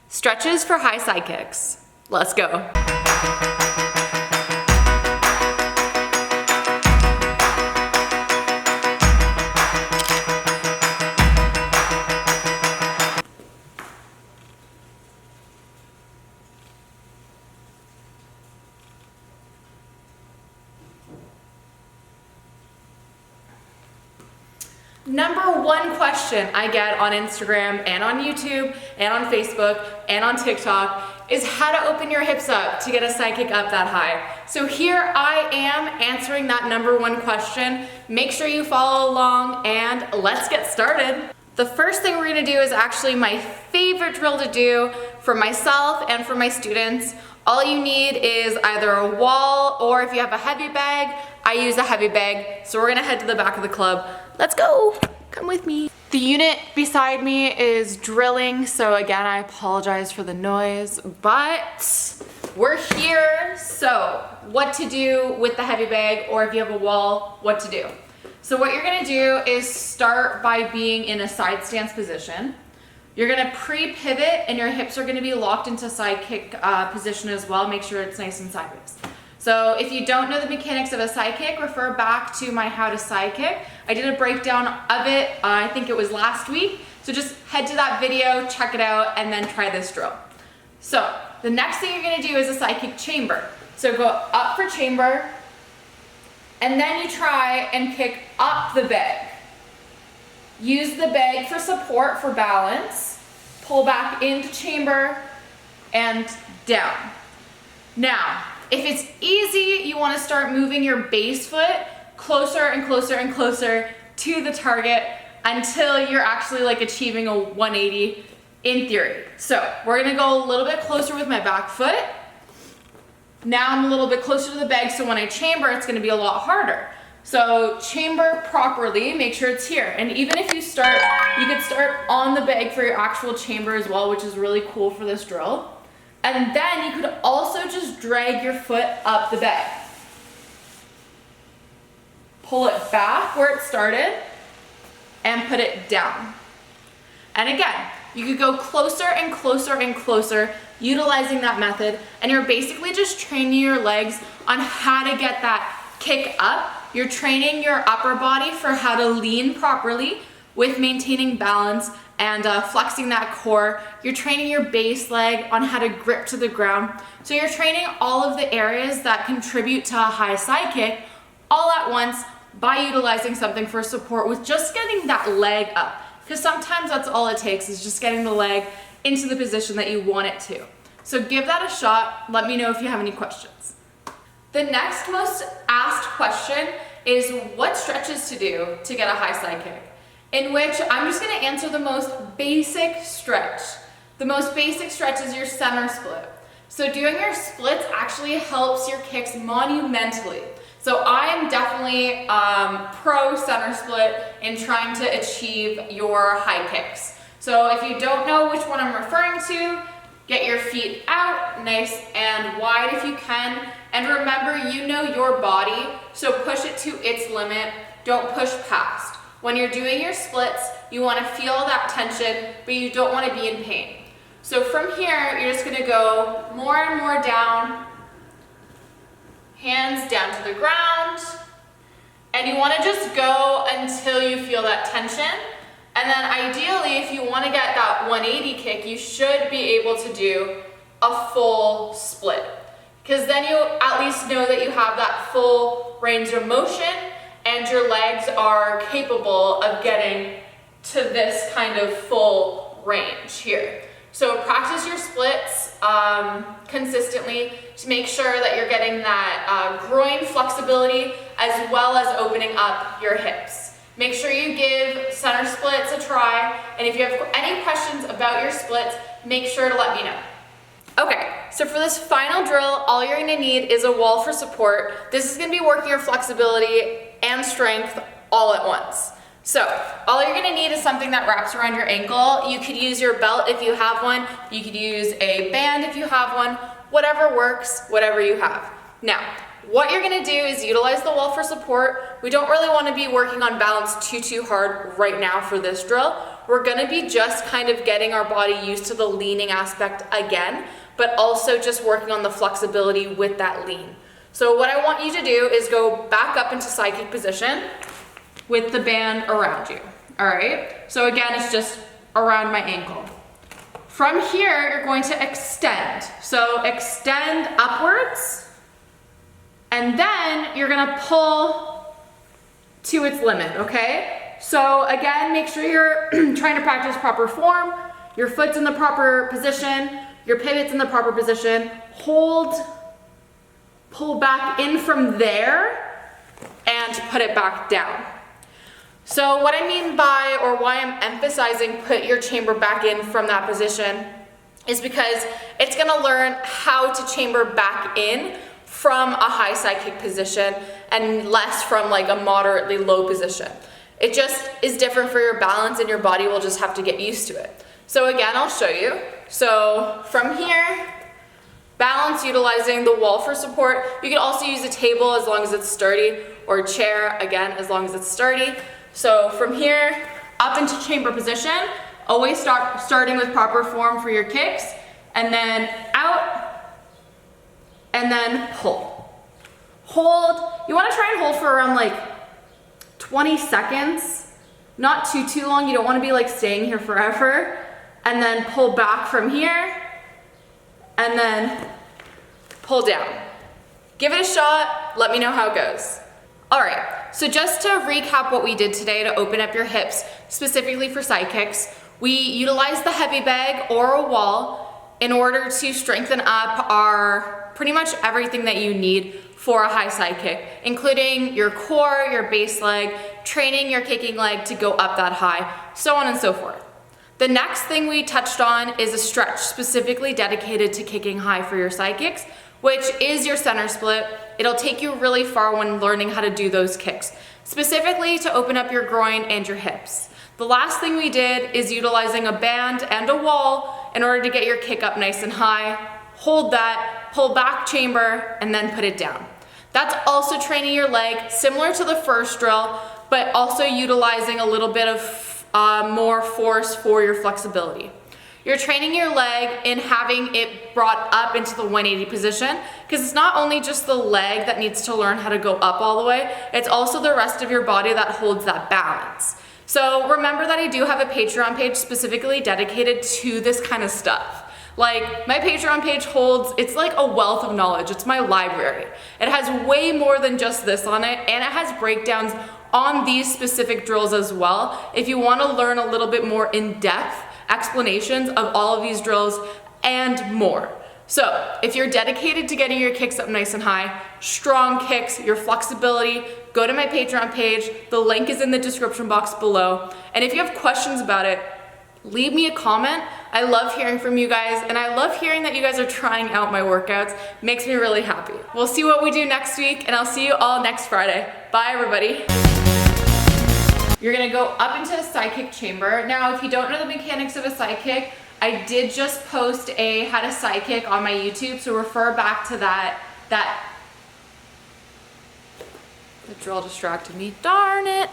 Stretches for high side kicks. Let's go. Number one question I get on Instagram and on YouTube and on Facebook and on TikTok is how to open your hips up to get a side kick up that high. So here I am answering that number one question. Make sure you follow along and let's get started. The first thing we're gonna do is actually my favorite drill to do for myself and for my students. All you need is either a wall, or if you have a heavy bag, I use a heavy bag. So we're gonna head to the back of the club. Let's go, come with me. The unit beside me is drilling, so again, I apologize for the noise, but we're here. So what to do with the heavy bag, or if you have a wall, what to do. So what you're gonna do is start by being in a side stance position. You're gonna pre-pivot and your hips are gonna be locked into side kick position as well. Make sure it's nice and sideways. So if you don't know the mechanics of a side kick, refer back to my how to side kick. I did a breakdown of it, I think it was last week. So just head to that video, check it out, and then try this drill. So the next thing you're gonna do is a side kick chamber. So go up for chamber, and then you try and kick up the bag. Use the bag for support, for balance. Pull back into chamber and down. Now, if it's easy, you want to start moving your base foot closer and closer and closer to the target until you're actually like achieving a 180 in theory. So we're gonna go a little bit closer with my back foot. Now I'm a little bit closer to the bag, so when I chamber, it's gonna be a lot harder. So chamber properly, make sure it's here. And even if you start, you could start on the bag for your actual chamber as well, which is really cool for this drill. And then you could also just drag your foot up the bag. Pull it back where it started and put it down. And again, you could go closer and closer and closer utilizing that method, and you're basically just training your legs on how to get that kick up. You're training your upper body for how to lean properly with maintaining balance and flexing that core. You're training your base leg on how to grip to the ground. So you're training all of the areas that contribute to a high side kick all at once by utilizing something for support with just getting that leg up. Because sometimes that's all it takes, is just getting the leg into the position that you want it to. So give that a shot. Let me know if you have any questions. The next most asked question is what stretches to do to get a high side kick, in which I'm just gonna answer the most basic stretch. The most basic stretch is your center split. So doing your splits actually helps your kicks monumentally. So I am definitely pro center split in trying to achieve your high kicks. So if you don't know which one I'm referring to, get your feet out nice and wide if you can. And remember, you know your body, so push it to its limit. Don't push past. When you're doing your splits, you want to feel that tension, but you don't want to be in pain. So from here, you're just going to go more and more down, hands down to the ground, and you want to just go until you feel that tension. And then ideally, if you want to get that 180 kick, you should be able to do a full split, because then you at least know that you have that full range of motion and your legs are capable of getting to this kind of full range here. So practice your splits consistently to make sure that you're getting that groin flexibility as well as opening up your hips. Make sure you give center splits a try, and if you have any questions about your splits, make sure to let me know. Okay, so for this final drill, all you're gonna need is a wall for support. This is gonna be working your flexibility and strength all at once. So all you're gonna need is something that wraps around your ankle. You could use your belt if you have one. You could use a band if you have one. Whatever works, whatever you have. Now, What you're gonna do is utilize the wall for support. We don't really wanna be working on balance too hard right now for this drill. We're gonna be just kind of getting our body used to the leaning aspect again, but also just working on the flexibility with that lean. So what I want you to do is go back up into side kick position with the band around you, all right? So again, it's just around my ankle. From here, you're going to extend. So extend upwards, and then you're gonna pull to its limit, okay? So again, make sure you're trying to practice proper form, your foot's in the proper position, your pivot's in the proper position, hold, pull back in from there, and put it back down. So what I mean by, or why I'm emphasizing put your chamber back in from that position, is because it's gonna learn how to chamber back in from a high side kick position and less from like a moderately low position. It just is different for your balance, and your body will just have to get used to it. So again, I'll show you. So from here, balance utilizing the wall for support. You can also use a table as long as it's sturdy, or a chair, again, as long as it's sturdy. So from here, up into chamber position, always starting with proper form for your kicks, and then out, and then pull. Hold, you wanna try and hold for around like 20 seconds, not too long. You don't wanna be like staying here forever. And then pull back from here, and then pull down. Give it a shot, let me know how it goes. All right, so just to recap what we did today to open up your hips, specifically for side kicks, we utilized the heavy bag or a wall in order to strengthen up our pretty much everything that you need for a high side kick, including your core, your base leg, training your kicking leg to go up that high, so on and so forth. The next thing we touched on is a stretch specifically dedicated to kicking high for your side kicks, which is your center split. It'll take you really far when learning how to do those kicks, specifically to open up your groin and your hips. The last thing we did is utilizing a band and a wall in order to get your kick up nice and high, hold that, pull back chamber, and then put it down. That's also training your leg, similar to the first drill, but also utilizing a little bit of more force for your flexibility. You're training your leg in having it brought up into the 180 position, because it's not only just the leg that needs to learn how to go up all the way, it's also the rest of your body that holds that balance. So remember that I do have a Patreon page specifically dedicated to this kind of stuff. Like, my Patreon page holds, it's like a wealth of knowledge. It's my library. It has way more than just this on it, and it has breakdowns on these specific drills as well, if you want to learn a little bit more in-depth explanations of all of these drills and more. So if you're dedicated to getting your kicks up nice and high, strong kicks, your flexibility, go to my Patreon page. The link is in the description box below. And if you have questions about it, leave me a comment. I love hearing from you guys, and I love hearing that you guys are trying out my workouts. Makes me really happy. We'll see what we do next week, and I'll see you all next Friday. Bye, everybody. You're gonna go up into a side kick chamber. Now, if you don't know the mechanics of a side kick, I did just post a how to side kick on my YouTube, so refer back to that. The drill distracted me, darn it.